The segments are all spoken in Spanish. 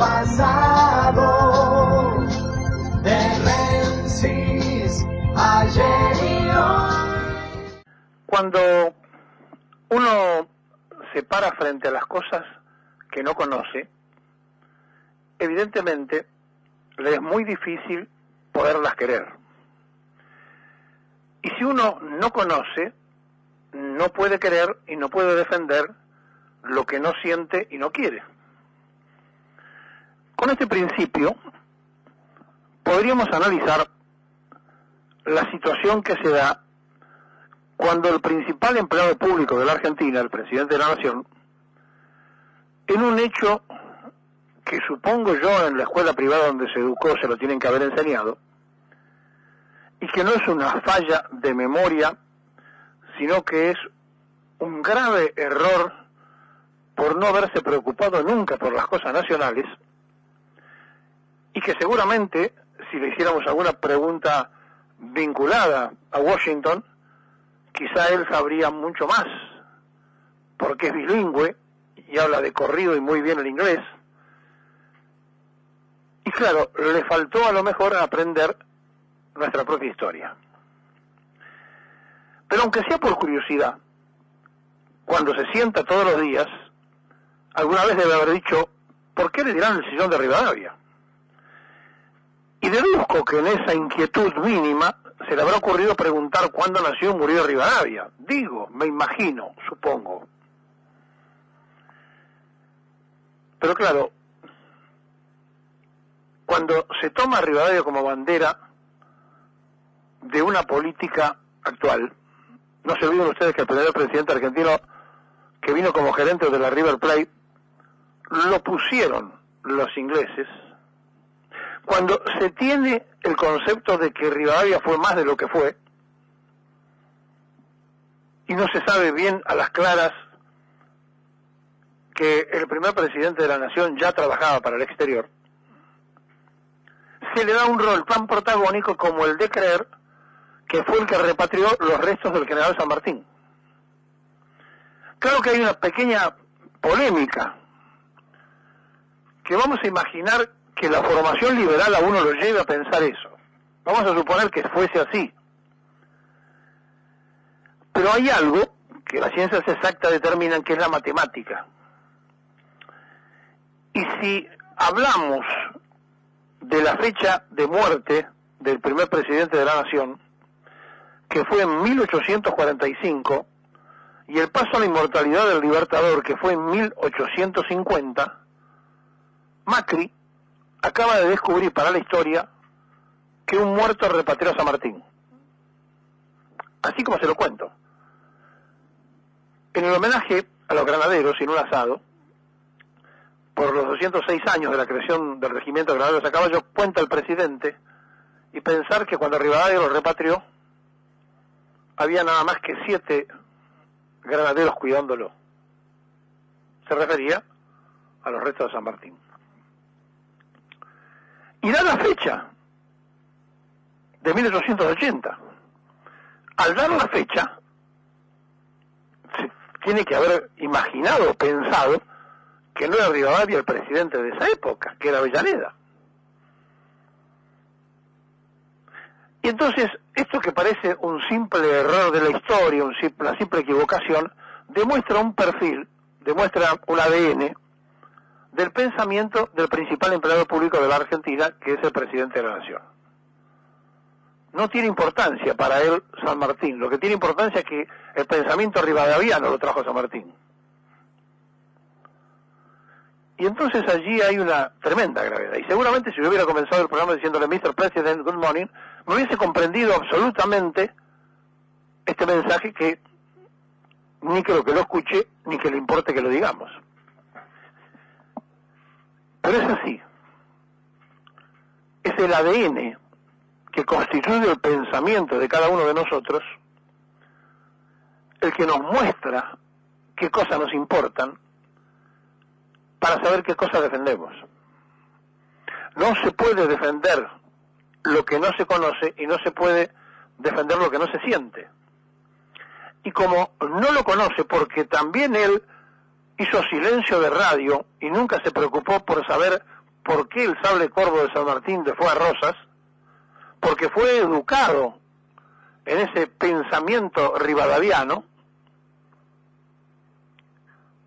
pasado, Demensis, ayer y hoy. Cuando uno se para frente a las cosas que no conoce, evidentemente le es muy difícil poderlas querer. Y si uno no conoce, no puede querer y no puede defender lo que no siente y no quiere. Con este principio, podríamos analizar la situación que se da cuando el principal empleado público de la Argentina, el presidente de la Nación, en un hecho que supongo yo en la escuela privada donde se educó se lo tienen que haber enseñado, y que no es una falla de memoria, sino que es un grave error por no haberse preocupado nunca por las cosas nacionales, y que seguramente, si le hiciéramos alguna pregunta vinculada a Washington, quizá él sabría mucho más, porque es bilingüe y habla de corrido y muy bien el inglés. Y claro, le faltó a lo mejor aprender nuestra propia historia. Pero aunque sea por curiosidad, cuando se sienta todos los días, alguna vez debe haber dicho, ¿por qué le dirán el sillón de Rivadavia? Y deduzco que en esa inquietud mínima se le habrá ocurrido preguntar cuándo nació y murió Rivadavia. Digo, me imagino, supongo. Pero claro, cuando se toma Rivadavia como bandera de una política actual, no se olviden ustedes que el primer presidente argentino que vino como gerente de la River Plate lo pusieron los ingleses. Cuando se tiene el concepto de que Rivadavia fue más de lo que fue, y no se sabe bien a las claras que el primer presidente de la Nación ya trabajaba para el exterior, se le da un rol tan protagónico como el de creer que fue el que repatrió los restos del general San Martín. Claro que hay una pequeña polémica, que vamos a imaginar que la formación liberal a uno lo lleve a pensar eso. Vamos a suponer que fuese así. Pero hay algo que las ciencias exactas determinan, que es la matemática. Y si hablamos de la fecha de muerte del primer presidente de la Nación, que fue en 1845, y el paso a la inmortalidad del Libertador, que fue en 1850, Macri acaba de descubrir para la historia que un muerto repatrió a San Martín. Así como se lo cuento. En el homenaje a los granaderos en un asado, por los 206 años de la creación del regimiento de granaderos a caballo, cuenta el presidente, y pensar que cuando Rivadavia lo repatrió, había nada más que 7 granaderos cuidándolo. Se refería a los restos de San Martín. Y da la fecha de 1880. Al dar la fecha, se tiene que haber imaginado, pensado, que no era Rivadavia el presidente de esa época, que era Avellaneda. Y entonces, esto que parece un simple error de la historia, una simple equivocación, demuestra un perfil, demuestra un ADN del pensamiento del principal empleado público de la Argentina, que es el presidente de la Nación. No tiene importancia para él San Martín, lo que tiene importancia es que el pensamiento rivadaviano lo trajo a San Martín. Y entonces allí hay una tremenda gravedad. Y seguramente si yo hubiera comenzado el programa diciéndole Mr. President, good morning, me hubiese comprendido absolutamente este mensaje, que ni creo que lo escuche, ni que le importe que lo digamos. Pero es así. Es el ADN que constituye el pensamiento de cada uno de nosotros el que nos muestra qué cosas nos importan para saber qué cosas defendemos. No se puede defender lo que no se conoce y no se puede defender lo que no se siente. Y como no lo conoce, porque también él hizo silencio de radio y nunca se preocupó por saber por qué el sable corvo de San Martín de Foz Rosas, porque fue educado en ese pensamiento rivadaviano,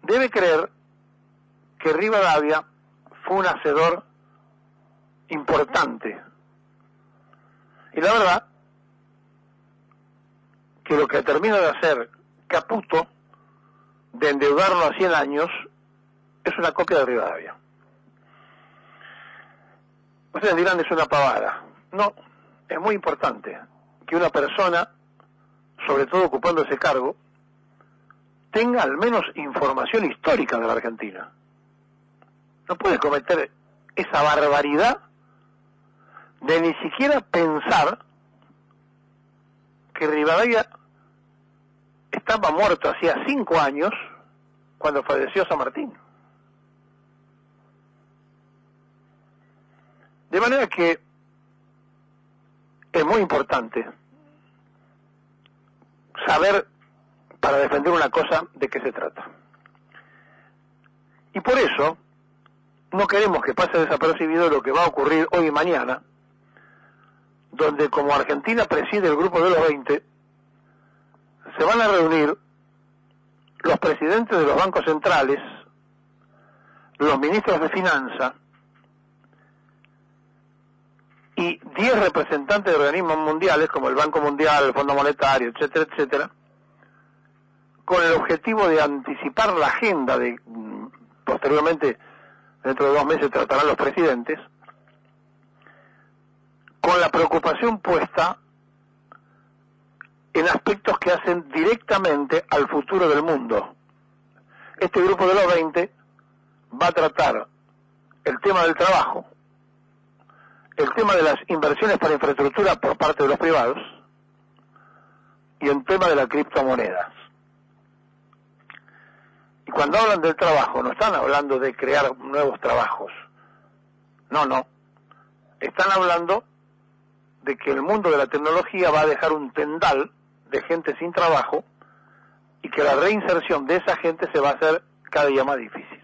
debe creer que Rivadavia fue un hacedor importante. Y la verdad que lo que termina de hacer Caputo, de endeudarlo a 100 años, es una copia de Rivadavia. Ustedes dirán, es una pavada. No, es muy importante que una persona, sobre todo ocupando ese cargo, tenga al menos información histórica de la Argentina. No puede cometer esa barbaridad de ni siquiera pensar que Rivadavia estaba muerto hacía 5 años cuando falleció San Martín. De manera que es muy importante saber, para defender una cosa, de qué se trata. Y por eso no queremos que pase desapercibido lo que va a ocurrir hoy y mañana, donde como Argentina preside el grupo de los 20, se van a reunir los presidentes de los bancos centrales, los ministros de Finanza y 10 representantes de organismos mundiales como el Banco Mundial, el Fondo Monetario, etcétera, etcétera, con el objetivo de anticipar la agenda de, posteriormente, dentro de 2 meses tratarán los presidentes, con la preocupación puesta en aspectos que hacen directamente al futuro del mundo. Este grupo de los 20 va a tratar el tema del trabajo, el tema de las inversiones para infraestructura por parte de los privados y el tema de las criptomonedas. Y cuando hablan del trabajo, no están hablando de crear nuevos trabajos. No. Están hablando de que el mundo de la tecnología va a dejar un tendal de gente sin trabajo y que la reinserción de esa gente se va a hacer cada día más difícil.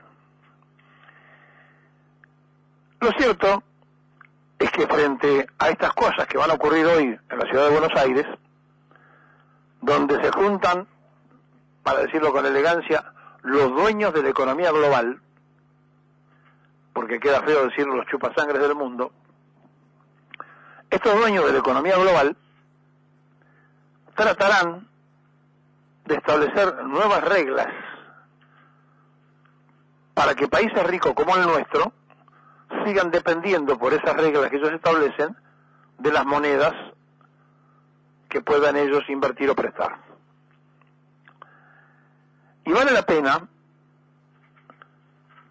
Lo cierto es que frente a estas cosas que van a ocurrir hoy en la ciudad de Buenos Aires, donde se juntan, para decirlo con elegancia, los dueños de la economía global, porque queda feo decirlo, los chupasangres del mundo, estos dueños de la economía global tratarán de establecer nuevas reglas para que países ricos como el nuestro sigan dependiendo por esas reglas que ellos establecen de las monedas que puedan ellos invertir o prestar. Y vale la pena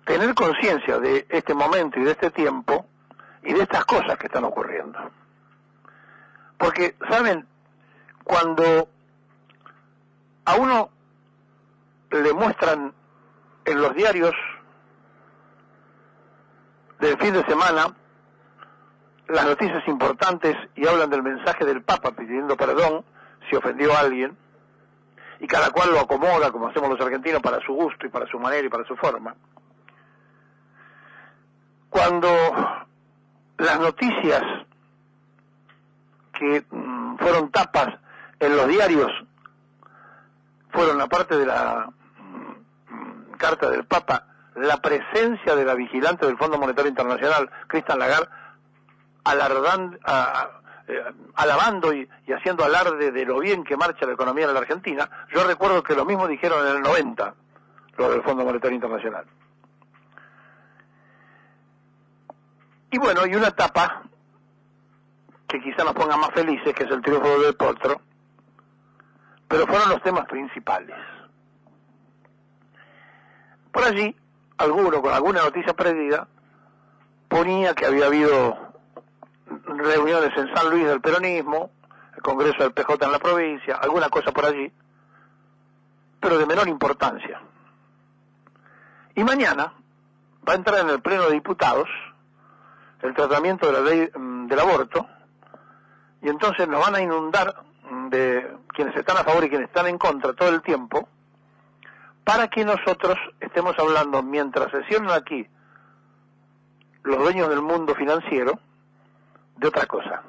tener conciencia de este momento y de este tiempo y de estas cosas que están ocurriendo. Porque, ¿saben? Cuando a uno le muestran en los diarios del fin de semana las noticias importantes y hablan del mensaje del Papa pidiendo perdón si ofendió a alguien, y cada cual lo acomoda, como hacemos los argentinos, para su gusto y para su manera y para su forma. Cuando las noticias que fueron tapas en los diarios fueron, aparte de la carta del Papa, la presencia de la vigilante del Fondo Monetario Internacional, Christine Lagarde, alabando y haciendo alarde de lo bien que marcha la economía en la Argentina. Yo recuerdo que lo mismo dijeron en el 90, lo del Fondo Monetario Internacional. Y bueno, y una etapa que quizá nos ponga más felices, que es el triunfo del Potro, pero fueron los temas principales. Por allí, alguno con alguna noticia perdida ponía que había habido reuniones en San Luis del peronismo, el Congreso del PJ en la provincia, alguna cosa por allí, pero de menor importancia. Y mañana va a entrar en el Pleno de Diputados el tratamiento de la ley del aborto, y entonces nos van a inundar de quienes están a favor y quienes están en contra todo el tiempo, para que nosotros estemos hablando, mientras sesionan aquí los dueños del mundo financiero de otra cosa.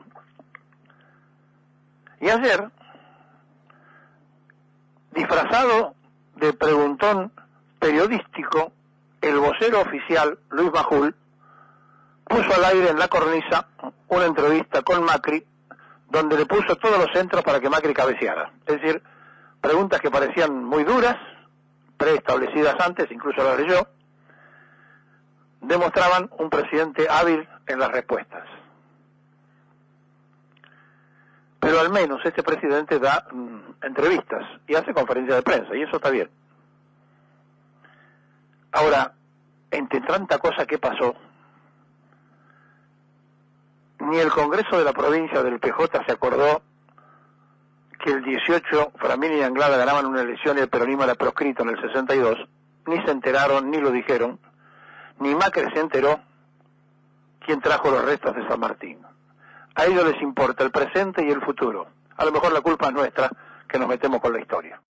Y ayer, disfrazado de preguntón periodístico, el vocero oficial, Luis Majul, puso al aire en la cornisa una entrevista con Macri, donde le puso todos los centros para que Macri cabeceara. Es decir, preguntas que parecían muy duras, preestablecidas antes, incluso las leyó, demostraban un presidente hábil en las respuestas. Pero al menos este presidente da entrevistas y hace conferencias de prensa, y eso está bien. Ahora, entre tanta cosa que pasó, ni el Congreso de la provincia del PJ se acordó que el 18 Framini y Anglada ganaban una elección y el peronismo era proscrito en el 62, ni se enteraron, ni lo dijeron, ni Macri se enteró quién trajo los restos de San Martín. A ellos les importa el presente y el futuro. A lo mejor la culpa es nuestra, que nos metemos con la historia.